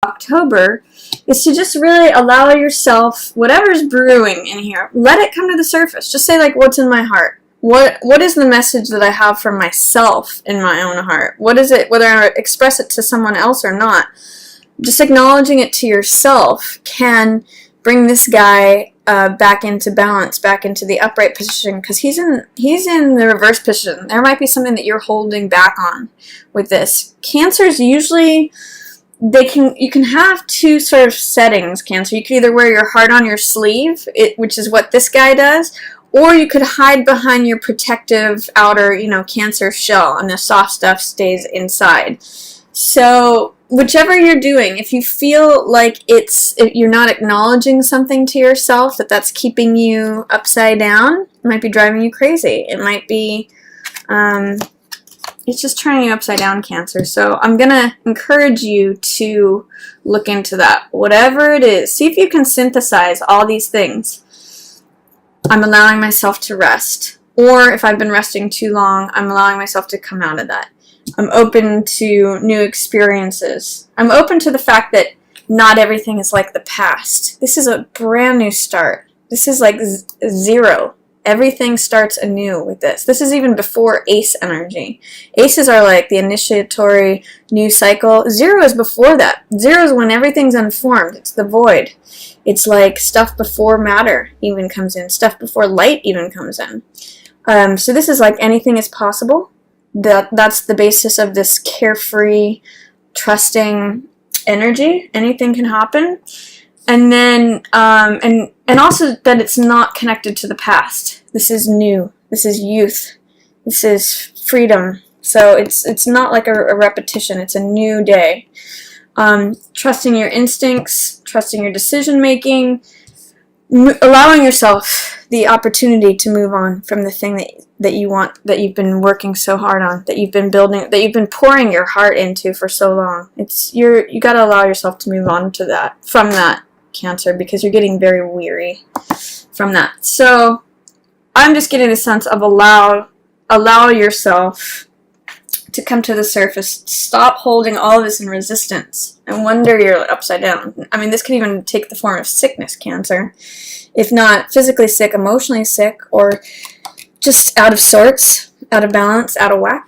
October is to just really allow yourself, whatever's brewing in here, let it come to the surface. Just say, like, what's in my heart? What is the message that I have for myself in my own heart? What is it, whether I express it to someone else or not? Just acknowledging it to yourself can bring this guy back into balance, back into the upright position, because he's in the reverse position. There might be something that you're holding back on with this. Cancers usually, you can have two sort of settings, Cancer. You can either wear your heart on your sleeve, which is what this guy does, or you could hide behind your protective outer, Cancer shell, and the soft stuff stays inside. So whichever you're doing, if you feel like if you're not acknowledging something to yourself that's keeping you upside down, it might be driving you crazy. It might be, it's just turning you upside down, Cancer. So I'm going to encourage you to look into that. Whatever it is, see if you can synthesize all these things. I'm allowing myself to rest. Or if I've been resting too long, I'm allowing myself to come out of that. I'm open to new experiences. I'm open to the fact that not everything is like the past. This is a brand new start. This is like zero. Everything starts anew with this. This is even before ace energy. Aces are like the initiatory new cycle. Zero is before that. Zero is when everything's unformed. It's the void. It's like stuff before matter even comes in. Stuff before light even comes in. So this is like anything is possible. That's the basis of this carefree, trusting energy. Anything can happen. And then, and also that it's not connected to the past. This is new. This is youth. This is freedom. So it's not like a repetition. It's a new day. Trusting your instincts, trusting your decision making, allowing yourself the opportunity to move on from the thing that you want, that you've been working so hard on, that you've been building, that you've been pouring your heart into for so long. You got to allow yourself to move on to from that, Cancer, because you're getting very weary from that. So I'm just getting the sense of allow yourself to come to the surface. Stop holding all of this in resistance. No wonder you're upside down. I mean, this can even take the form of sickness, Cancer. If not physically sick, emotionally sick, or just out of sorts, out of balance, out of whack.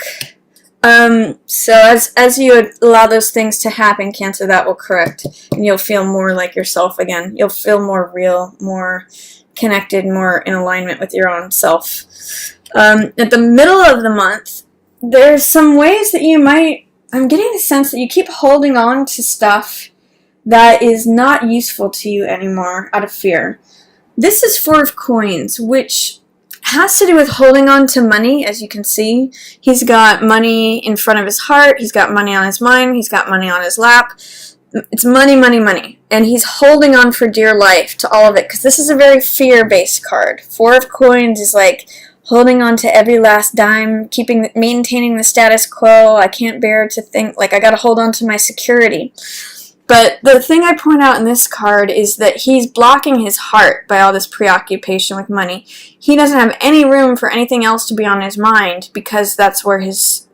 So as you allow those things to happen, Cancer, that will correct, and you'll feel more like yourself again. You'll feel more real, more connected, more in alignment with your own self. At the middle of the month, there's some ways that I'm getting the sense that you keep holding on to stuff that is not useful to you anymore out of fear. This is Four of Coins, which has to do with holding on to money, as you can see. He's got money in front of his heart, he's got money on his mind, he's got money on his lap. It's money, money, money. And he's holding on for dear life to all of it, because this is a very fear-based card. Four of Coins is like holding on to every last dime, maintaining the status quo. I can't bear to think, like, I gotta hold on to my security. But the thing I point out in this card is that he's blocking his heart by all this preoccupation with money. He doesn't have any room for anything else to be on his mind, because that's where his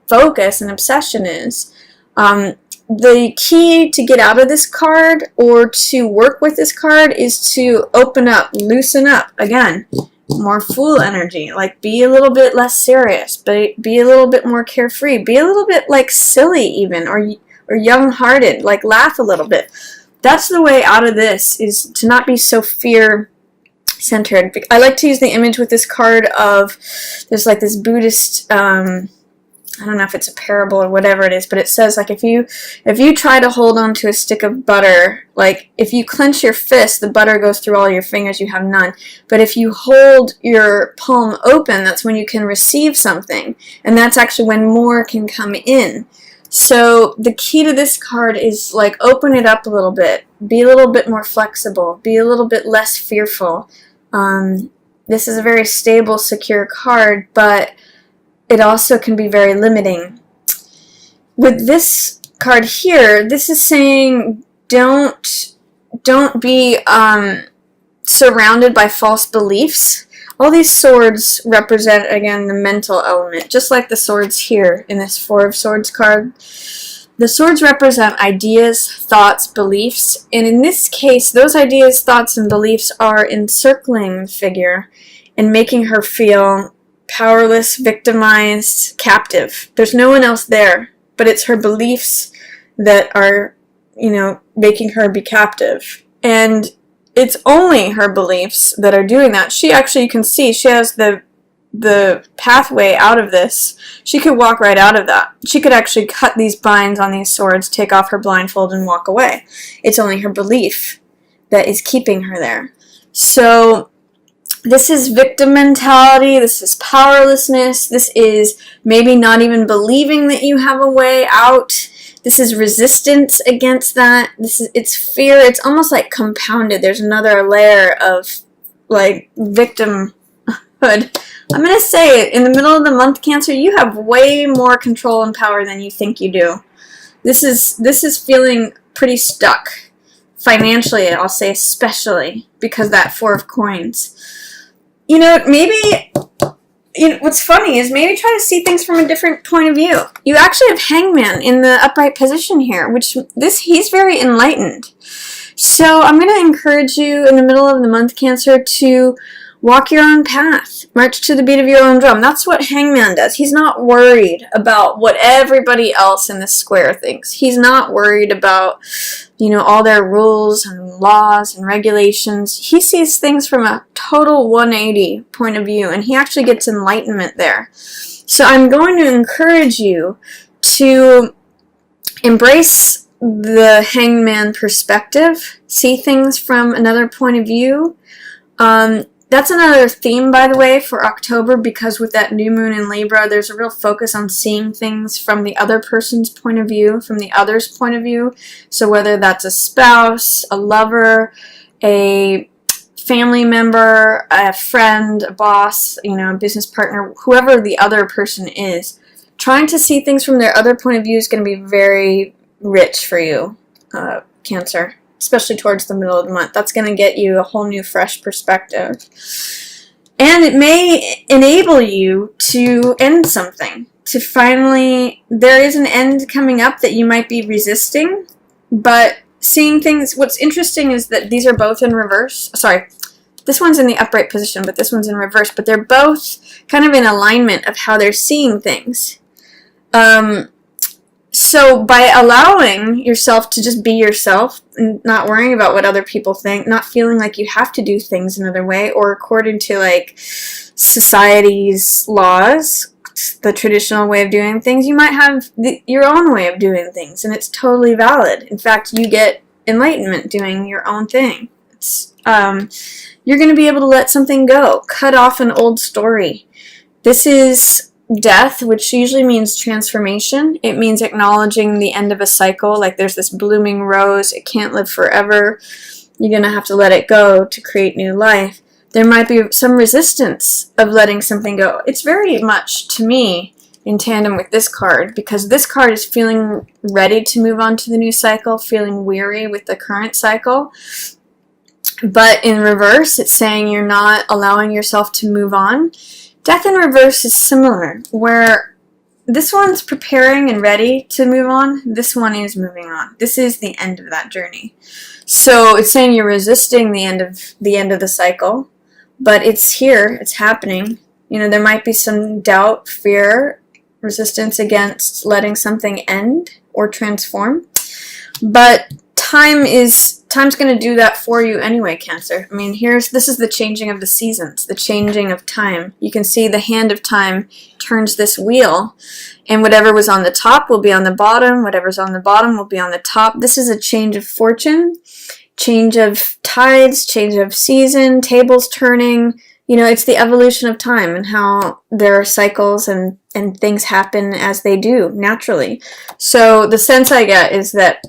focus and obsession is. The key to get out of this card, or to work with this card, is to open up, loosen up. Again, more Fool energy. Like, be a little bit less serious, be a little bit more carefree, be a little bit like silly even, or young-hearted, like laugh a little bit. That's the way out of this, is to not be so fear-centered. I like to use the image with this card of, there's like this Buddhist, I don't know if it's a parable or whatever it is, but it says, like, if you try to hold on to a stick of butter, like, if you clench your fist, the butter goes through all your fingers, you have none. But if you hold your palm open, that's when you can receive something, and that's actually when more can come in. So the key to this card is, like, open it up a little bit, be a little bit more flexible, be a little bit less fearful. This is a very stable, secure card, but it also can be very limiting. With this card here, this is saying don't be surrounded by false beliefs. All these swords represent, again, the mental element, just like the swords here in this Four of Swords card. The swords represent ideas, thoughts, beliefs, and in this case, those ideas, thoughts, and beliefs are encircling the figure and making her feel powerless, victimized, captive. There's no one else there, but it's her beliefs that are, making her be captive. And it's only her beliefs that are doing that. She actually, you can see, she has the pathway out of this. She could walk right out of that. She could actually cut these binds on these swords, take off her blindfold, and walk away. It's only her belief that is keeping her there. So this is victim mentality. This is powerlessness. This is maybe not even believing that you have a way out. This is resistance against that. It's fear. It's almost like compounded. There's another layer of like victimhood. I'm going to say it, in the middle of the month, Cancer, you have way more control and power than you think you do. This is feeling pretty stuck. Financially, I'll say especially, because that Four of Coins. What's funny is maybe try to see things from a different point of view. You actually have Hangman in the upright position here, he's very enlightened. So I'm going to encourage you in the middle of the month, Cancer, to walk your own path. March to the beat of your own drum. That's what Hangman does. He's not worried about what everybody else in this square thinks. He's not worried about, all their rules and laws and regulations. He sees things from a total 180 point of view, and he actually gets enlightenment there. So I'm going to encourage you to embrace the Hangman perspective, see things from another point of view. That's another theme, by the way, for October, because with that new moon in Libra, there's a real focus on seeing things from the other person's point of view, from the other's point of view. So whether that's a spouse, a lover, a family member, a friend, a boss, a business partner, whoever the other person is, trying to see things from their other point of view is going to be very rich for you, Cancer. Especially towards the middle of the month. That's going to get you a whole new fresh perspective. And it may enable you to end something. There is an end coming up that you might be resisting, but seeing things, what's interesting is that these are both in reverse. Sorry, this one's in the upright position, but this one's in reverse, but they're both kind of in alignment of how they're seeing things. So by allowing yourself to just be yourself and not worrying about what other people think, not feeling like you have to do things another way or according to like society's laws, the traditional way of doing things, you might have your own way of doing things, and it's totally valid. In fact, you get enlightenment doing your own thing. You're going to be able to let something go, cut off an old story. This is death, which usually means transformation. It means acknowledging the end of a cycle, like there's this blooming rose, it can't live forever. You're going to have to let it go to create new life. There might be some resistance of letting something go. It's very much, to me, in tandem with this card, because this card is feeling ready to move on to the new cycle, feeling weary with the current cycle. But in reverse, it's saying you're not allowing yourself to move on. Death in reverse is similar, where this one's preparing and ready to move on. This one is moving on. This is the end of that journey. So it's saying you're resisting the end of the cycle, but it's here. It's happening. There might be some doubt, fear, resistance against letting something end or transform. But time's going to do that for you anyway, Cancer. I mean, this is the changing of the seasons, the changing of time. You can see the hand of time turns this wheel, and whatever was on the top will be on the bottom, whatever's on the bottom will be on the top. This is a change of fortune, change of tides, change of season, tables turning. It's the evolution of time and how there are cycles and things happen as they do naturally. So the sense I get is that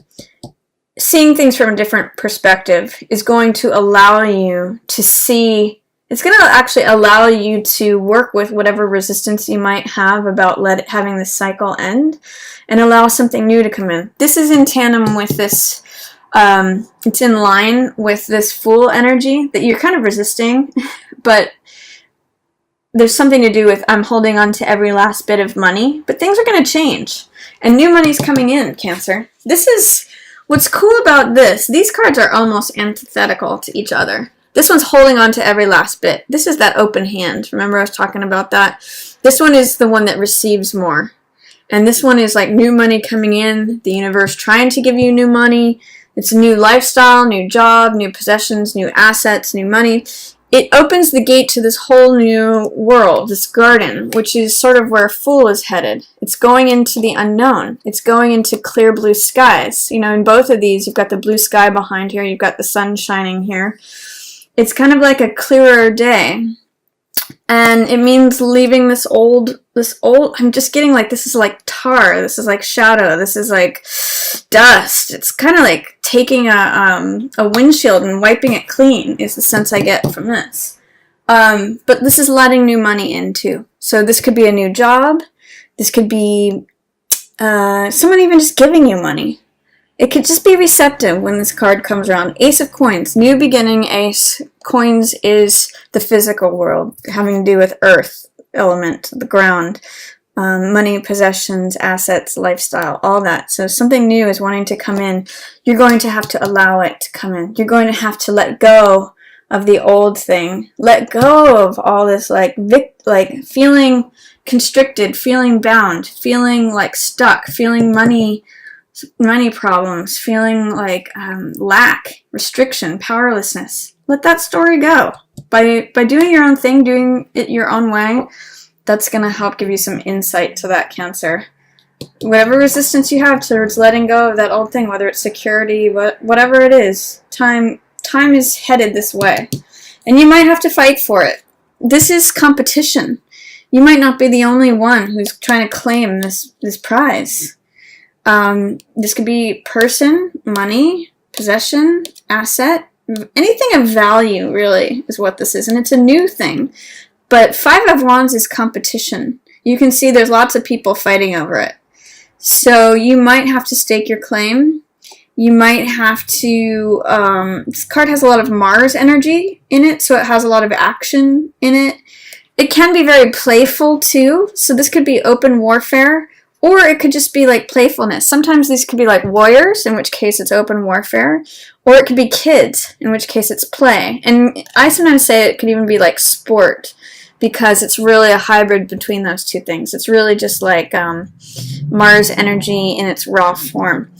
seeing things from a different perspective is going to allow you to see, it's going to actually allow you to work with whatever resistance you might have about having this cycle end and allow something new to come in. This is in tandem with this, it's in line with this Fool energy that you're kind of resisting, but there's something to do with I'm holding on to every last bit of money, but things are going to change. And new money's coming in, Cancer. This is what's cool about this. These cards are almost antithetical to each other. This one's holding on to every last bit. This is that open hand. Remember I was talking about that? This one is the one that receives more. And this one is like new money coming in, the universe trying to give you new money. It's a new lifestyle, new job, new possessions, new assets, new money. It opens the gate to this whole new world, this garden, which is sort of where Fool is headed. It's going into the unknown. It's going into clear blue skies. You know, in both of these, you've got the blue sky behind here. You've got the sun shining here. It's kind of like a clearer day. And it means leaving this old, I'm just getting like, this is like tar, this is like shadow, this is like dust. It's kind of like taking a windshield and wiping it clean is the sense I get from this. But this is letting new money in too. So this could be a new job, this could be someone even just giving you money. It could just be receptive when this card comes around. Ace of Coins, new beginning, Ace. Coins is the physical world, having to do with earth element, the ground, money, possessions, assets, lifestyle, all that. So something new is wanting to come in. You're going to have to allow it to come in. You're going to have to let go of the old thing. Let go of all this like feeling constricted, feeling bound, feeling like stuck, feeling money problems, feeling like lack, restriction, powerlessness. Let that story go. By doing your own thing, doing it your own way, that's going to help give you some insight to that, Cancer. Whatever resistance you have towards letting go of that old thing, whether it's security, whatever it is, time is headed this way. And you might have to fight for it. This is competition. You might not be the only one who's trying to claim this prize. This could be person, money, possession, asset, anything of value, really, is what this is. And it's a new thing. But Five of Wands is competition. You can see there's lots of people fighting over it. So you might have to stake your claim. You might have to, this card has a lot of Mars energy in it, so it has a lot of action in it. It can be very playful, too. So this could be open warfare. Or it could just be like playfulness. Sometimes these could be like warriors, in which case it's open warfare. Or it could be kids, in which case it's play. And I sometimes say it could even be like sport, because it's really a hybrid between those two things. It's really just like Mars energy in its raw form.